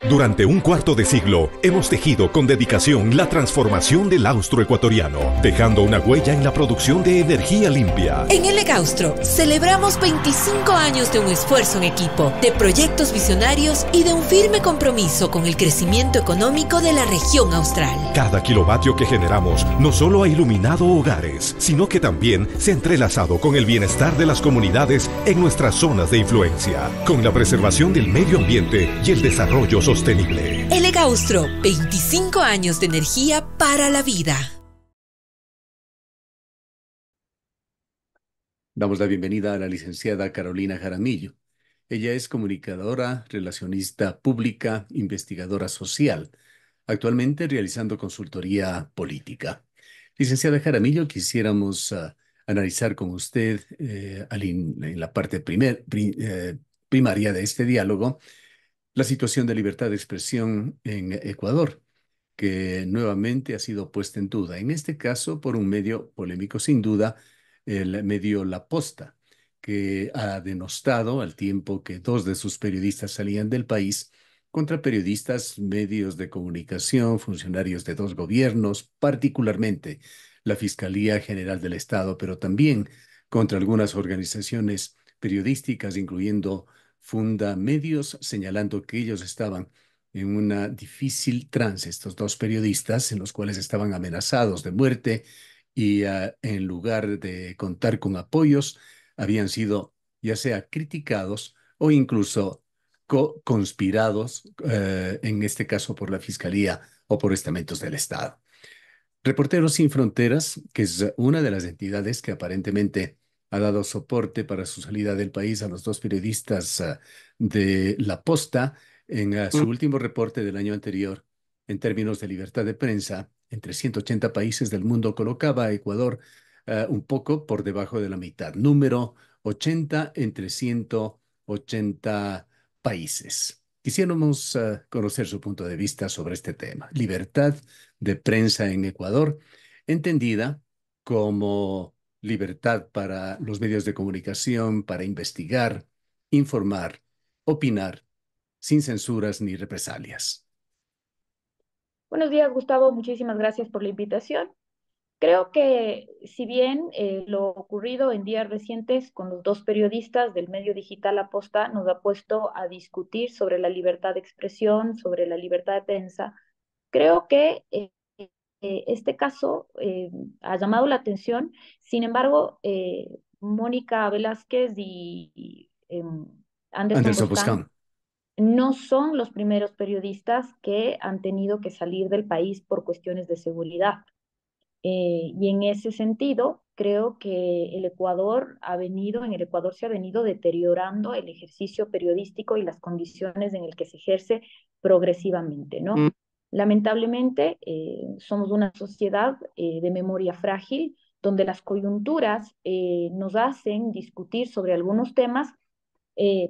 Durante un cuarto de siglo, hemos tejido con dedicación la transformación del austroecuatoriano, dejando una huella en la producción de energía limpia. En Elegaustro, celebramos 25 años de un esfuerzo en equipo, de proyectos visionarios y de un firme compromiso con el crecimiento económico de la región austral. Cada kilovatio que generamos no solo ha iluminado hogares, sino que también se ha entrelazado con el bienestar de las comunidades en nuestras zonas de influencia, con la preservación del medio ambiente y el desarrollo sostenible. Elegaustro, 25 años de energía para la vida. Damos la bienvenida a la licenciada Carolina Jaramillo. Ella es comunicadora, relacionista pública, investigadora social, actualmente realizando consultoría política. Licenciada Jaramillo, quisiéramos analizar con usted en la parte primaria de este diálogo la situación de libertad de expresión en Ecuador, que nuevamente ha sido puesta en duda, en este caso por un medio polémico sin duda, el medio La Posta, que ha denostado al tiempo que dos de sus periodistas salían del país contra periodistas, medios de comunicación, funcionarios de dos gobiernos, particularmente la Fiscalía General del Estado, pero también contra algunas organizaciones periodísticas, incluyendo Funda Medios, señalando que ellos estaban en una difícil trance, estos dos periodistas, en los cuales estaban amenazados de muerte y en lugar de contar con apoyos, habían sido ya sea criticados o incluso conspirados, en este caso por la Fiscalía o por estamentos del Estado. Reporteros Sin Fronteras, que es una de las entidades que aparentemente ha dado soporte para su salida del país a los dos periodistas de La Posta, en su último reporte del año anterior, en términos de libertad de prensa, entre 180 países del mundo colocaba a Ecuador un poco por debajo de la mitad, número 80 entre 180 países. Quisiéramos conocer su punto de vista sobre este tema. Libertad de prensa en Ecuador, entendida como libertad para los medios de comunicación, para investigar, informar, opinar, sin censuras ni represalias. Buenos días, Gustavo. Muchísimas gracias por la invitación. Creo que si bien lo ocurrido en días recientes con los dos periodistas del medio digital La Posta nos ha puesto a discutir sobre la libertad de expresión, sobre la libertad de prensa, creo que este caso ha llamado la atención. Sin embargo, Mónica Velázquez y Anderson Anderson Boscan Buscán. no son los primeros periodistas que han tenido que salir del país por cuestiones de seguridad. Y en ese sentido, creo que en el Ecuador se ha venido deteriorando el ejercicio periodístico y las condiciones en el que se ejerce progresivamente, ¿no? Lamentablemente, somos una sociedad de memoria frágil, donde las coyunturas nos hacen discutir sobre algunos temas,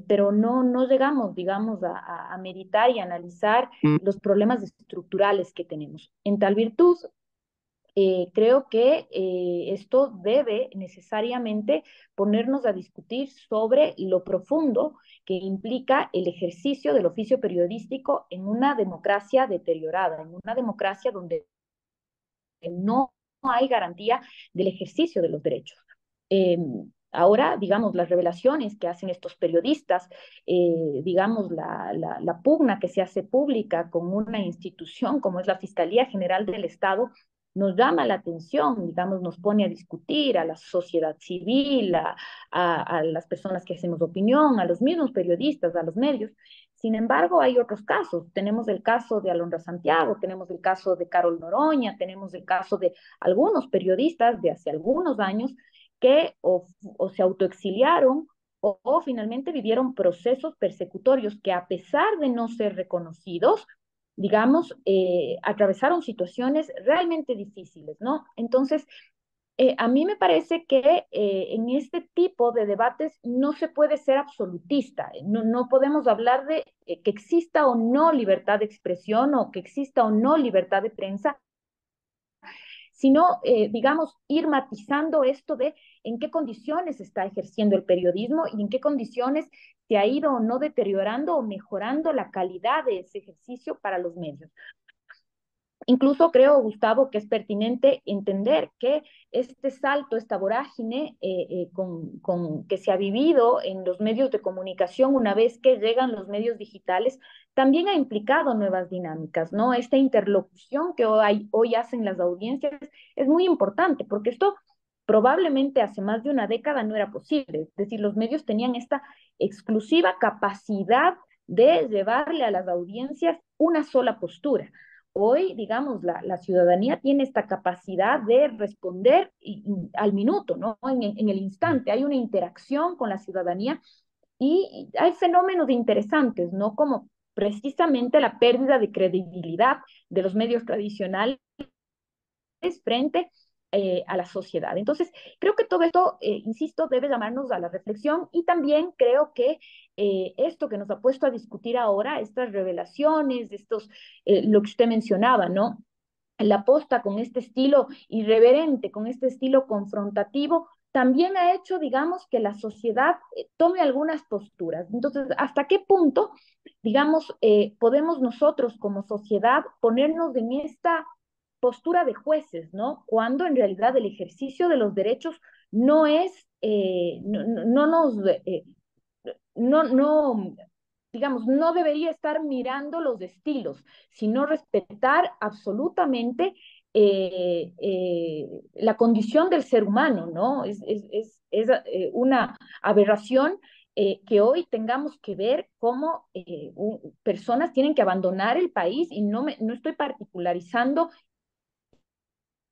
pero no llegamos, digamos, a meditar y analizar los problemas estructurales que tenemos. En tal virtud, creo que esto debe necesariamente ponernos a discutir sobre lo profundo que implica el ejercicio del oficio periodístico en una democracia deteriorada, en una democracia donde no hay garantía del ejercicio de los derechos. Eh, Ahora, digamos, las revelaciones que hacen estos periodistas, digamos, la pugna que se hace pública con una institución como es la Fiscalía General del Estado, nos llama la atención, digamos, nos pone a discutir a la sociedad civil, a las personas que hacemos opinión, a los mismos periodistas, a los medios. Sin embargo, hay otros casos. Tenemos el caso de Alondra Santiago, tenemos el caso de Carol Noroña, tenemos el caso de algunos periodistas de hace algunos años que o se autoexiliaron o finalmente vivieron procesos persecutorios que a pesar de no ser reconocidos, digamos, atravesaron situaciones realmente difíciles, ¿no? Entonces, a mí me parece que en este tipo de debates no se puede ser absolutista, no podemos hablar de que exista o no libertad de expresión o que exista o no libertad de prensa sino, digamos, ir matizando esto de en qué condiciones está ejerciendo el periodismo y en qué condiciones se ha ido o no deteriorando o mejorando la calidad de ese ejercicio para los medios. Incluso creo, Gustavo, que es pertinente entender que este salto, esta vorágine que se ha vivido en los medios de comunicación una vez que llegan los medios digitales, también ha implicado nuevas dinámicas, ¿no? Esta interlocución que hoy hacen las audiencias es muy importante, porque esto probablemente hace más de una década no era posible. Es decir, los medios tenían esta exclusiva capacidad de llevarle a las audiencias una sola postura. Hoy, digamos, la ciudadanía tiene esta capacidad de responder al minuto, ¿no? En el instante. Hay una interacción con la ciudadanía y hay fenómenos interesantes, ¿no? Como precisamente la pérdida de credibilidad de los medios tradicionales frente a la sociedad. Entonces, creo que todo esto, insisto, debe llamarnos a la reflexión y también creo que esto que nos ha puesto a discutir ahora, estas revelaciones, lo que usted mencionaba, ¿no? La posta con este estilo irreverente, con este estilo confrontativo, también ha hecho, digamos, que la sociedad tome algunas posturas. Entonces, ¿hasta qué punto, digamos, podemos nosotros como sociedad ponernos en esta postura de jueces, ¿no? Cuando en realidad el ejercicio de los derechos no es, no nos, no, digamos, no debería estar mirando los estilos, sino respetar absolutamente la condición del ser humano, ¿no? Una aberración que hoy tengamos que ver cómo personas tienen que abandonar el país y no estoy particularizando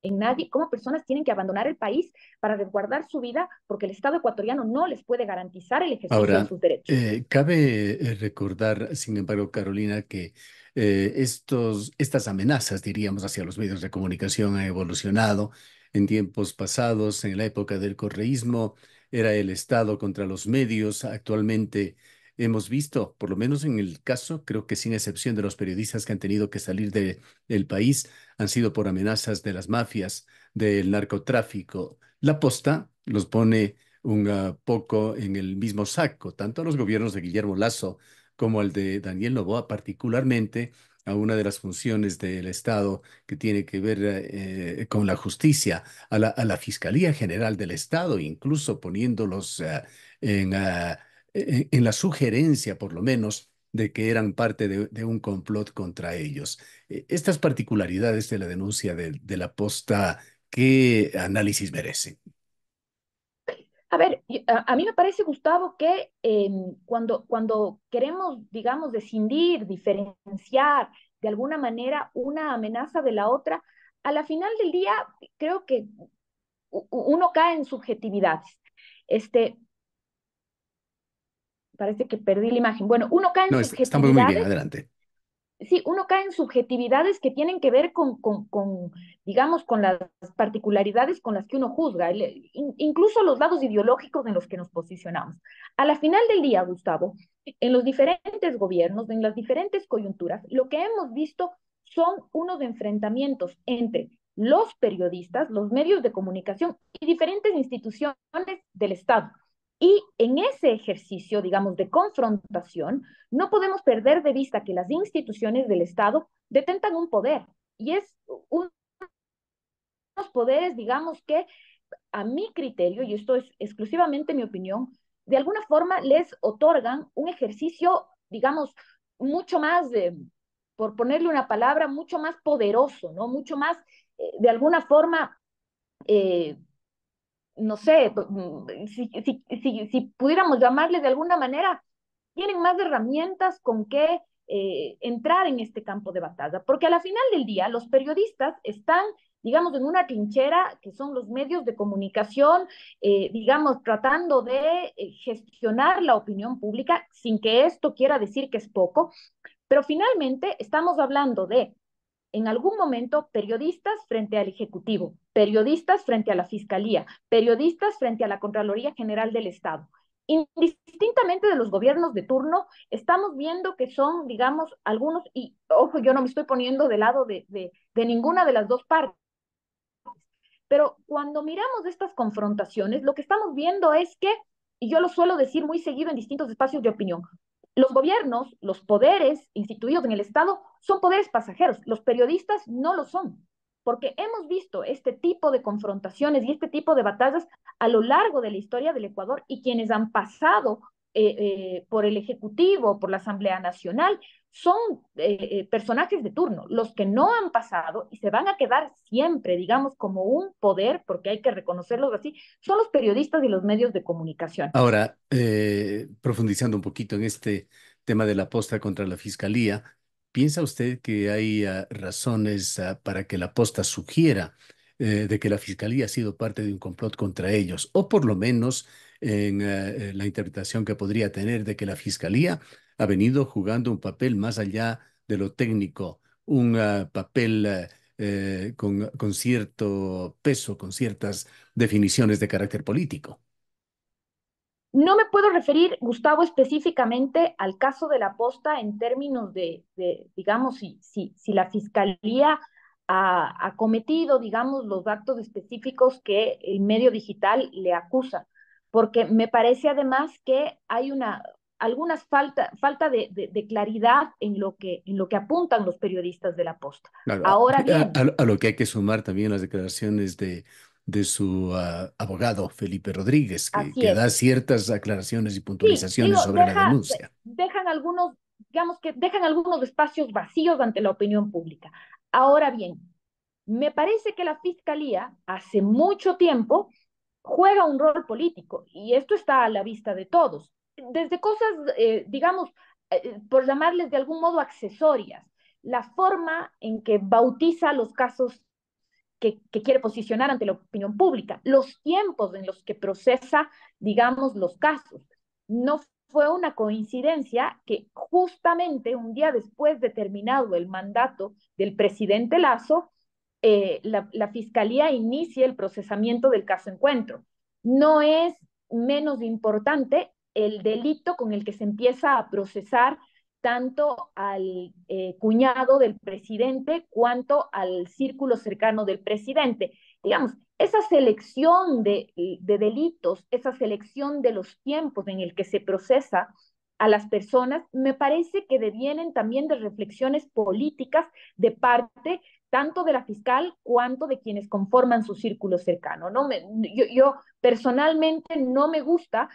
en nadie, cómo personas tienen que abandonar el país para resguardar su vida porque el Estado ecuatoriano no les puede garantizar el ejercicio de Ahora, sus derechos. cabe recordar, sin embargo, Carolina, que estas amenazas, diríamos, hacia los medios de comunicación han evolucionado. En tiempos pasados, en la época del correísmo, era el Estado contra los medios. Actualmente hemos visto, por lo menos en el caso, creo que sin excepción de los periodistas que han tenido que salir del país, han sido por amenazas de las mafias, del narcotráfico. La Posta los pone un poco en el mismo saco, tanto a los gobiernos de Guillermo Lasso como al de Daniel Noboa, particularmente a una de las funciones del Estado que tiene que ver con la justicia, a la Fiscalía General del Estado, incluso poniéndolos en la sugerencia, por lo menos, de que eran parte de un complot contra ellos. Estas particularidades de la denuncia de la Posta, ¿qué análisis merecen? A ver, a mí me parece, Gustavo, que cuando queremos, digamos, escindir, diferenciar de alguna manera una amenaza de la otra, a la final del día creo que uno cae en subjetividades. Este, parece que perdí la imagen. Bueno, uno cae en No, estamos muy bien, subjetividades. adelante. Sí, uno cae en subjetividades que tienen que ver digamos, con las particularidades con las que uno juzga, incluso los lados ideológicos en los que nos posicionamos. A la final del día, Gustavo, en los diferentes gobiernos, en las diferentes coyunturas, lo que hemos visto son unos enfrentamientos entre los periodistas, los medios de comunicación y diferentes instituciones del Estado. Y en ese ejercicio, digamos, de confrontación, no podemos perder de vista que las instituciones del Estado detentan un poder y es unos poderes, digamos, que a mi criterio, y esto es exclusivamente mi opinión, de alguna forma les otorgan un ejercicio, digamos, mucho más, por ponerle una palabra, mucho más poderoso, ¿no? Mucho más, de alguna forma, eh, no sé, si pudiéramos llamarle de alguna manera, tienen más herramientas con que entrar en este campo de batalla, porque a la final del día los periodistas están, digamos, en una trinchera que son los medios de comunicación, digamos, tratando de gestionar la opinión pública, sin que esto quiera decir que es poco, pero finalmente estamos hablando de en algún momento periodistas frente al Ejecutivo, periodistas frente a la Fiscalía, periodistas frente a la Contraloría General del Estado. Indistintamente de los gobiernos de turno, estamos viendo que son, digamos, algunos, y ojo, yo no me estoy poniendo de lado de ninguna de las dos partes, Pero cuando miramos estas confrontaciones, lo que estamos viendo es que, y yo lo suelo decir muy seguido en distintos espacios de opinión, los gobiernos, los poderes instituidos en el Estado son poderes pasajeros, los periodistas no lo son, porque hemos visto este tipo de confrontaciones y este tipo de batallas a lo largo de la historia del Ecuador y quienes han pasado por el Ejecutivo, por la Asamblea Nacional, son personajes de turno. Los que no han pasado y se van a quedar siempre, digamos, como un poder, porque hay que reconocerlos así, son los periodistas y los medios de comunicación. Ahora, profundizando un poquito en este tema de la posta contra la fiscalía, ¿piensa usted que hay razones para que la posta sugiera de que la fiscalía ha sido parte de un complot contra ellos? O por lo menos en la interpretación que podría tener de que la fiscalía ha venido jugando un papel más allá de lo técnico, un papel con cierto peso, con ciertas definiciones de carácter político. No me puedo referir, Gustavo, específicamente al caso de la posta en términos digamos, si la fiscalía ha cometido, digamos, los actos específicos que el medio digital le acusa, porque me parece además que hay algunas falta de claridad en lo que apuntan los periodistas de la posta. Claro, Ahora bien, a lo que hay que sumar también las declaraciones de su abogado, Felipe Rodríguez, así que es. da ciertas aclaraciones y Sí, digo, puntualizaciones sobre la denuncia. dejan algunos, digamos que dejan algunos espacios vacíos ante la opinión pública. Ahora bien, me parece que la fiscalía hace mucho tiempo juega un rol político y esto está a la vista de todos. Desde cosas, digamos, por llamarles de algún modo accesorias, la forma en que bautiza los casos que quiere posicionar ante la opinión pública, los tiempos en los que procesa, digamos, los casos. No fue una coincidencia que justamente un día después de terminado el mandato del presidente Lazo, la Fiscalía inicie el procesamiento del caso Encuentro. No es menos importante el delito con el que se empieza a procesar tanto al cuñado del presidente cuanto al círculo cercano del presidente. Digamos, esa selección de delitos, esa selección de los tiempos en el que se procesa a las personas, me parece que devienen también de reflexiones políticas de parte tanto de la fiscal cuanto de quienes conforman su círculo cercano. ¿No? Yo personalmente no me gusta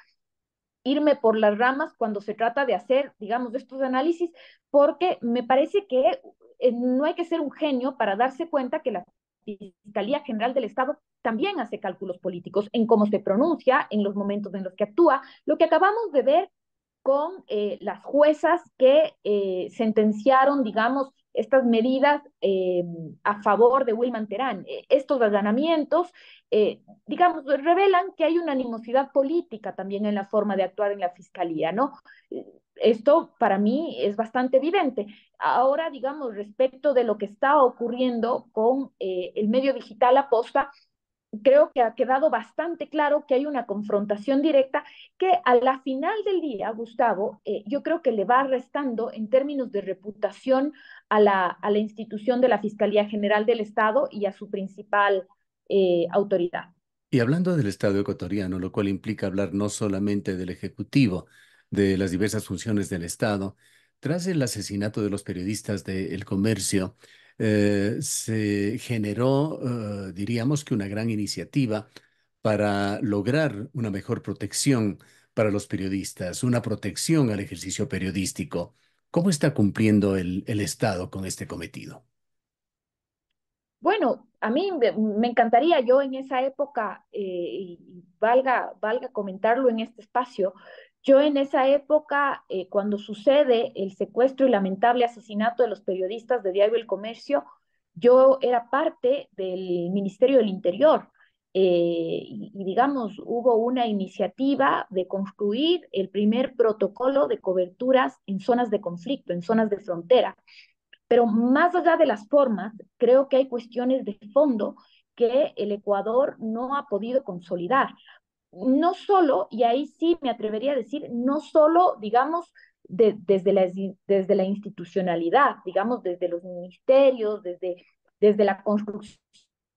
irme por las ramas cuando se trata de hacer, digamos, estos análisis, porque me parece que no hay que ser un genio para darse cuenta que la Fiscalía General del Estado también hace cálculos políticos en cómo se pronuncia, en los momentos en los que actúa. Lo que acabamos de ver con las juezas que sentenciaron, digamos, estas medidas a favor de Wilman Terán. Estos allanamientos, digamos, revelan que hay una animosidad política también en la forma de actuar en la fiscalía, ¿no? Esto para mí es bastante evidente. Ahora, digamos, respecto de lo que está ocurriendo con el medio digital Aposta, creo que ha quedado bastante claro que hay una confrontación directa que a la final del día, Gustavo, yo creo que le va restando en términos de reputación a la institución de la Fiscalía General del Estado y a su principal autoridad. Y hablando del Estado ecuatoriano, lo cual implica hablar no solamente del Ejecutivo, de las diversas funciones del Estado, tras el asesinato de los periodistas de El Comercio, se generó, diríamos que una gran iniciativa para lograr una mejor protección para los periodistas, una protección al ejercicio periodístico. ¿Cómo está cumpliendo el Estado con este cometido? Bueno, a mí me encantaría, yo en esa época, y valga comentarlo en este espacio, yo en esa época, cuando sucede el secuestro y lamentable asesinato de los periodistas de Diario El Comercio, yo era parte del Ministerio del Interior. Digamos, hubo una iniciativa de construir el primer protocolo de coberturas en zonas de conflicto, en zonas de frontera. Pero más allá de las formas, creo que hay cuestiones de fondo que el Ecuador no ha podido consolidar. No solo, y ahí sí me atrevería a decir, no solo, digamos, desde la institucionalidad, digamos, desde los ministerios, desde la construcción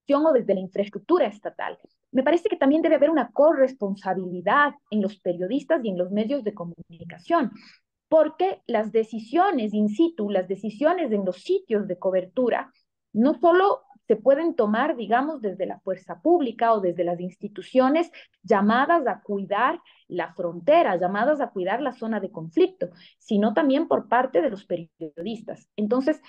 o desde la infraestructura estatal. Me parece que también debe haber una corresponsabilidad en los periodistas y en los medios de comunicación, porque las decisiones in situ, las decisiones en los sitios de cobertura, no solo se pueden tomar, digamos, desde la fuerza pública o desde las instituciones llamadas a cuidar la frontera, llamadas a cuidar la zona de conflicto, sino también por parte de los periodistas. Entonces,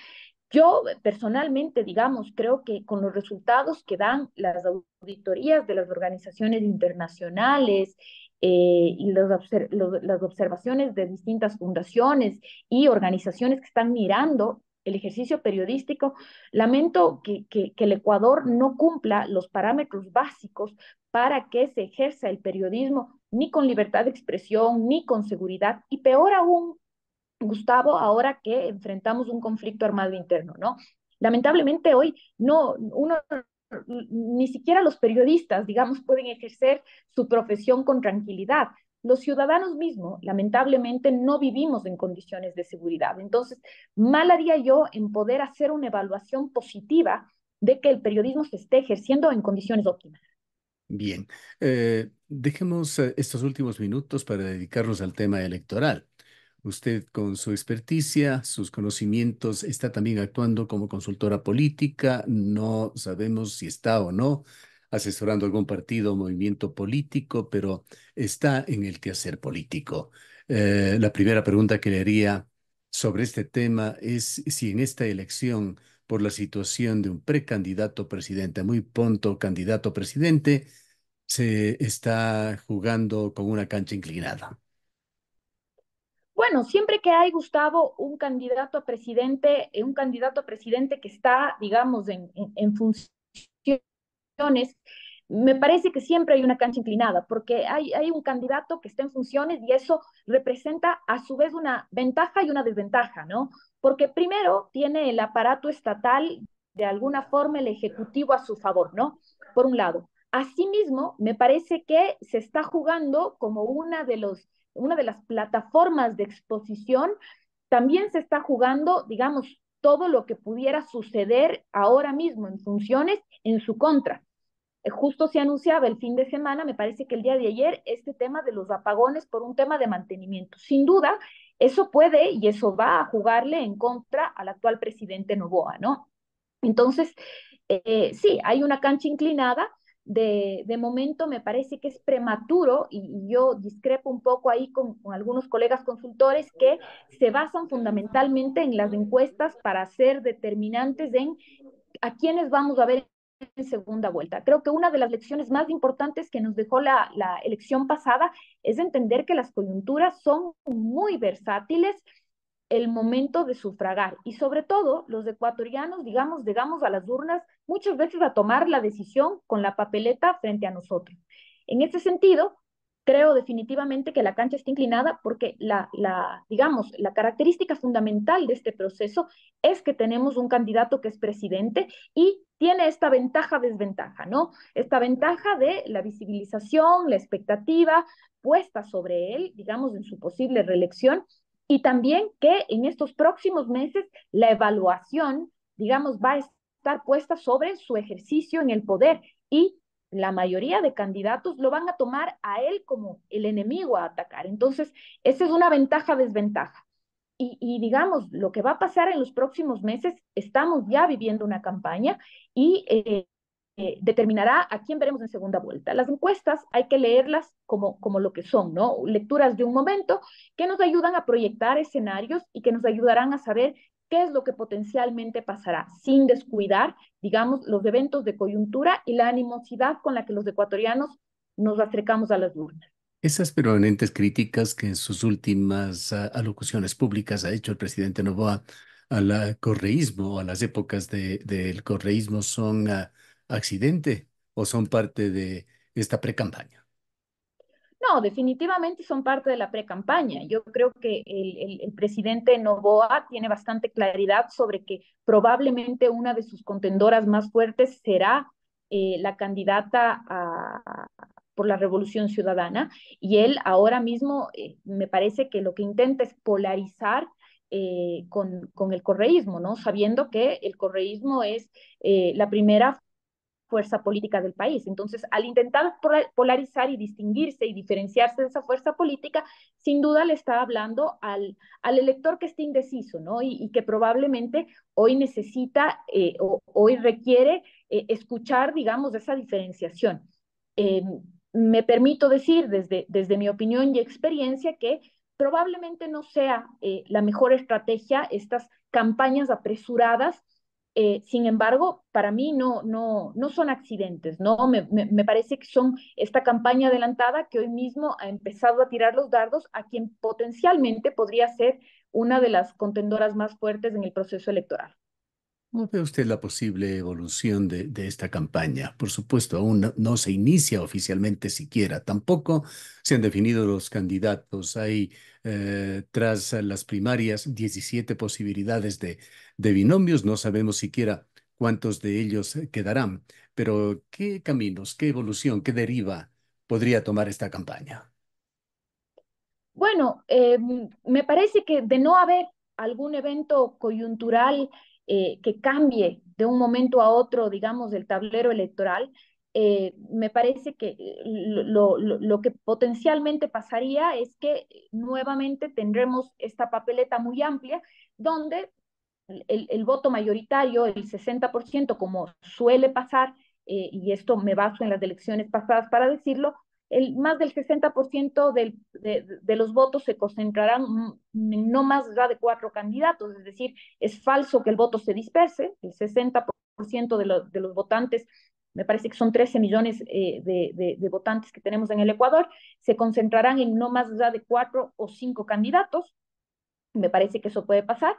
yo personalmente, digamos, creo que con los resultados que dan las auditorías de las organizaciones internacionales y las observaciones de distintas fundaciones y organizaciones que están mirando el ejercicio periodístico, lamento que el Ecuador no cumpla los parámetros básicos para que se ejerza el periodismo ni con libertad de expresión, ni con seguridad, y peor aún, Gustavo, ahora que enfrentamos un conflicto armado interno, ¿no? Lamentablemente hoy uno, ni siquiera los periodistas, digamos, pueden ejercer su profesión con tranquilidad. Los ciudadanos mismos, lamentablemente, no vivimos en condiciones de seguridad. Entonces, mal haría yo en poder hacer una evaluación positiva de que el periodismo se esté ejerciendo en condiciones óptimas. Bien, dejemos estos últimos minutos para dedicarnos al tema electoral. Usted, con su experticia, sus conocimientos, está también actuando como consultora política. No sabemos si está o no asesorando algún partido o movimiento político, pero está en el quehacer político. La primera pregunta que le haría sobre este tema es si en esta elección, por la situación de un precandidato presidente, muy pronto candidato presidente, se está jugando con una cancha inclinada. Bueno, siempre que hay, Gustavo, un candidato a presidente que está, digamos, en funciones, me parece que siempre hay una cancha inclinada, porque hay un candidato que está en funciones y eso representa a su vez una ventaja y una desventaja, ¿no? Porque primero tiene el aparato estatal, de alguna forma el ejecutivo a su favor, ¿no? Por un lado. Asimismo, me parece que se está jugando como una de las plataformas de exposición, también se está jugando, digamos, todo lo que pudiera suceder ahora mismo en funciones en su contra. Justo se anunciaba el fin de semana, me parece que el día de ayer, este tema de los apagones por un tema de mantenimiento. Sin duda, eso puede y eso va a jugarle en contra al actual presidente Noboa, ¿no? Entonces, sí, hay una cancha inclinada. De momento me parece que es prematuro y yo discrepo un poco ahí con algunos colegas consultores que se basan fundamentalmente en las encuestas para ser determinantes en a quiénes vamos a ver en segunda vuelta. Creo que una de las lecciones más importantes que nos dejó la elección pasada es entender que las coyunturas son muy versátiles el momento de sufragar y sobre todo los ecuatorianos, digamos, llegamos a las urnas muchas veces a tomar la decisión con la papeleta frente a nosotros. En ese sentido, creo definitivamente que la cancha está inclinada porque digamos, la característica fundamental de este proceso es que tenemos un candidato que es presidente y tiene esta ventaja-desventaja, ¿no? Esta ventaja de la visibilización, la expectativa puesta sobre él, digamos, en su posible reelección, y también que en estos próximos meses la evaluación, digamos, va a estar puesta sobre su ejercicio en el poder y la mayoría de candidatos lo van a tomar a él como el enemigo a atacar. Entonces, esa es una ventaja-desventaja. Digamos, lo que va a pasar en los próximos meses, estamos ya viviendo una campaña y determinará a quién veremos en segunda vuelta. Las encuestas hay que leerlas como lo que son, ¿no? Lecturas de un momento que nos ayudan a proyectar escenarios y que nos ayudarán a saber qué es lo que potencialmente pasará, sin descuidar, digamos, los eventos de coyuntura y la animosidad con la que los ecuatorianos nos acercamos a las urnas. Esas permanentes críticas que en sus últimas alocuciones públicas ha hecho el presidente Noboa al correísmo o a las épocas del correísmo son accidente o son parte de esta precampaña. No, definitivamente son parte de la pre-campaña. Yo creo que el presidente Noboa tiene bastante claridad sobre que probablemente una de sus contendoras más fuertes será la candidata por la Revolución Ciudadana y él ahora mismo me parece que lo que intenta es polarizar con el correísmo, ¿no? Sabiendo que el correísmo es la primera fuerza política del país. Entonces, al intentar polarizar y distinguirse y diferenciarse de esa fuerza política, sin duda le está hablando al elector que está indeciso, ¿no? Y que probablemente hoy necesita o hoy requiere escuchar, digamos, esa diferenciación. Eh, Me permito decir desde mi opinión y experiencia que probablemente no sea la mejor estrategia estas campañas apresuradas. Sin embargo, para mí no son accidentes, ¿no? Me parece que son esta campaña adelantada que hoy mismo ha empezado a tirar los dardos a quien potencialmente podría ser una de las contendoras más fuertes en el proceso electoral. ¿Cómo ve usted la posible evolución de esta campaña? Por supuesto, aún no se inicia oficialmente siquiera. Tampoco se han definido los candidatos. Hay, tras las primarias, 17 posibilidades de binomios. No sabemos siquiera cuántos de ellos quedarán. Pero, ¿qué caminos, qué evolución, qué deriva podría tomar esta campaña? Bueno, me parece que de no haber algún evento coyuntural que cambie de un momento a otro, digamos, el tablero electoral, me parece que lo que potencialmente pasaría es que nuevamente tendremos esta papeleta muy amplia donde el voto mayoritario, el 60%, como suele pasar, y esto me baso en las elecciones pasadas para decirlo, más del 60% de los votos se concentrarán en no más allá de 4 candidatos, es decir, es falso que el voto se disperse, el 60% de los votantes, me parece que son 13 millones de votantes que tenemos en el Ecuador, se concentrarán en no más allá de 4 o 5 candidatos, me parece que eso puede pasar.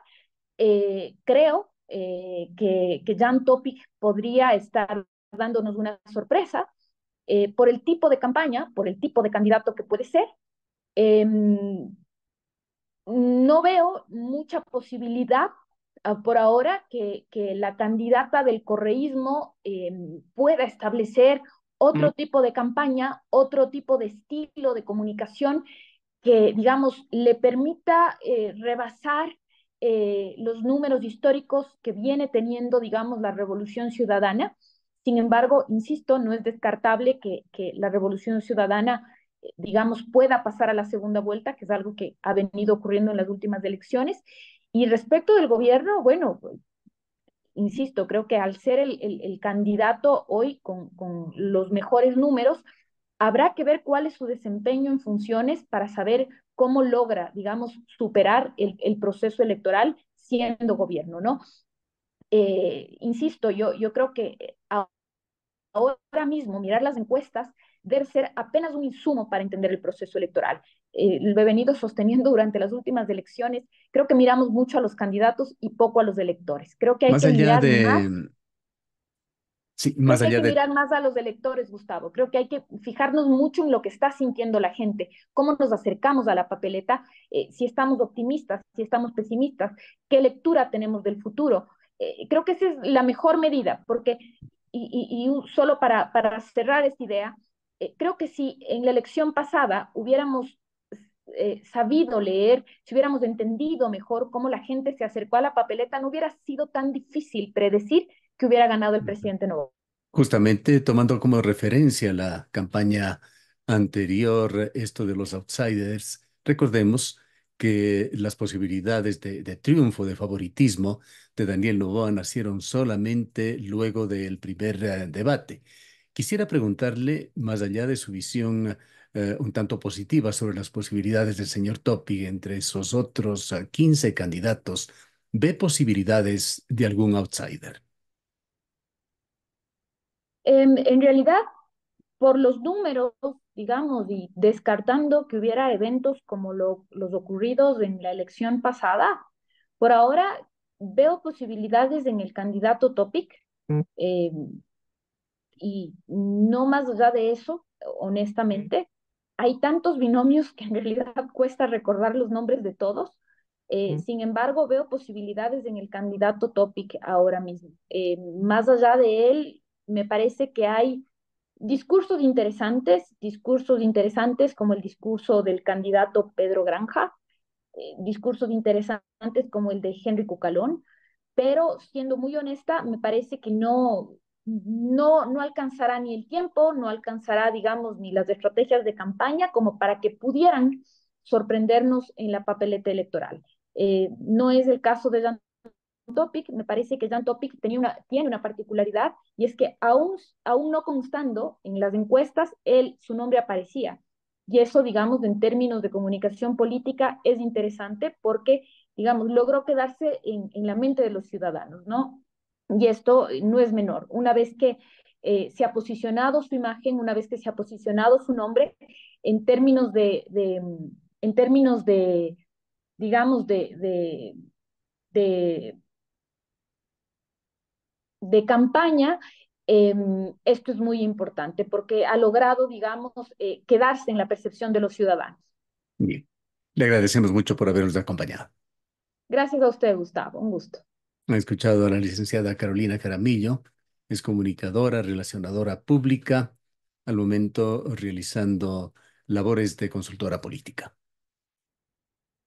Creo que Jan Topic podría estar dándonos una sorpresa por el tipo de campaña, por el tipo de candidato que puede ser. Eh, no veo mucha posibilidad por ahora que la candidata del correísmo pueda establecer otro tipo de campaña, otro tipo de estilo de comunicación que, digamos, le permita rebasar los números históricos que viene teniendo, digamos, la Revolución Ciudadana. Sin embargo, insisto, no es descartable que la Revolución Ciudadana, digamos, pueda pasar a la segunda vuelta, que es algo que ha venido ocurriendo en las últimas elecciones. Y respecto del gobierno, bueno, insisto, creo que al ser el candidato hoy con los mejores números, habrá que ver cuál es su desempeño en funciones para saber cómo logra, digamos, superar el proceso electoral siendo gobierno, ¿no? Insisto, yo creo que ahora mismo mirar las encuestas debe ser apenas un insumo para entender el proceso electoral. Lo he venido sosteniendo durante las últimas elecciones. Creo que miramos mucho a los candidatos y poco a los electores. Más allá de, sí, Creo más que hay allá que de mirar más a los electores, Gustavo. Creo que hay que fijarnos mucho en lo que está sintiendo la gente, cómo nos acercamos a la papeleta, si estamos optimistas, si estamos pesimistas, qué lectura tenemos del futuro. Creo que esa es la mejor medida, porque, solo para cerrar esta idea, creo que si en la elección pasada hubiéramos sabido leer, si hubiéramos entendido mejor cómo la gente se acercó a la papeleta, no hubiera sido tan difícil predecir que hubiera ganado el presidente nuevo. justamente tomando como referencia la campaña anterior, esto de los outsiders, recordemos que las posibilidades de triunfo, de favoritismo de Daniel Noboa nacieron solamente luego del primer debate. Quisiera preguntarle, más allá de su visión un tanto positiva sobre las posibilidades del señor Topi entre esos otros 15 candidatos, ¿ve posibilidades de algún outsider? En realidad, por los números, digamos, y descartando que hubiera eventos como los ocurridos en la elección pasada, por ahora veo posibilidades en el candidato Topic, eh, y no más allá de eso, honestamente, hay tantos binomios que en realidad cuesta recordar los nombres de todos. Sin embargo, veo posibilidades en el candidato Topic ahora mismo. Más allá de él, me parece que hay discursos interesantes como el discurso del candidato Pedro Granja, discursos interesantes como el de Henry Cucalón, pero siendo muy honesta, me parece que no alcanzará ni el tiempo, no alcanzará, digamos, ni las estrategias de campaña como para que pudieran sorprendernos en la papeleta electoral. No es el caso de Jan Topic. Me parece que Jan Topic tiene una particularidad, y es que aún no constando en las encuestas, su nombre aparecía. Y eso, digamos, en términos de comunicación política es interesante porque, digamos, logró quedarse en la mente de los ciudadanos, ¿no? Y esto no es menor. Una vez que se ha posicionado su imagen, una vez que se ha posicionado su nombre, en términos en términos de digamos, de, de campaña, esto es muy importante porque ha logrado, digamos, quedarse en la percepción de los ciudadanos. Bien. Le agradecemos mucho por habernos acompañado. Gracias a usted, Gustavo. Un gusto. Ha escuchado a la licenciada Carolina Jaramillo, es comunicadora, relacionadora pública, al momento realizando labores de consultora política.